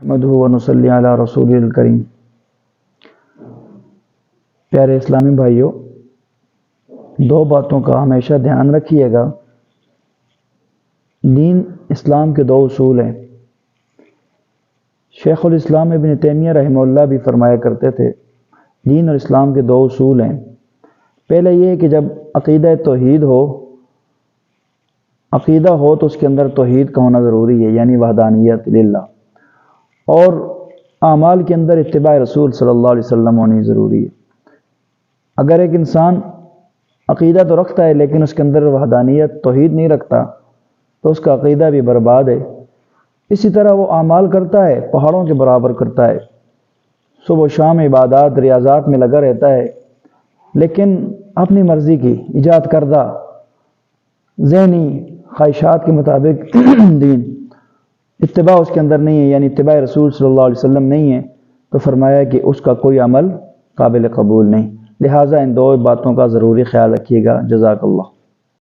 احمدہ و نصلی علی رسول الکریم۔ پیارے اسلامی بھائیوں، دو باتوں کا ہمیشہ دھیان رکھیے گا۔ دین اسلام کے دو اصول ہیں۔ شیخ الاسلام ابن تیمیہ رحمہ اللہ بھی فرمایا کرتے تھے، دین اور اسلام کے دو اصول ہیں۔ پہلے یہ ہے کہ جب عقیدہ توحید ہو تو اس کے اندر توحید کا ہونا ضروری ہے، یعنی وحدانیت للہ، اور اعمال کے اندر اتباع رسول صلی اللہ علیہ وسلم ہونی ضروری ہے۔ اگر ایک انسان عقیدہ تو رکھتا ہے لیکن اس کے اندر وحدانیت توحید نہیں رکھتا تو اس کا عقیدہ بھی برباد ہے۔ اسی طرح وہ اعمال کرتا ہے، پہاڑوں کے برابر کرتا ہے، صبح و شام عبادات ریاضات میں لگا رہتا ہے، لیکن اپنی مرضی کی ایجاد کردہ ذہنی خواہشات کے مطابق دین اتباع اس کے اندر نہیں ہے، یعنی اتباع رسول صلی اللہ علیہ وسلم نہیں ہے، تو فرمایا کہ اس کا کوئی عمل قابل قبول نہیں۔ لہٰذا ان دو باتوں کا ضروری خیال رکھیے گا۔ جزاک اللہ۔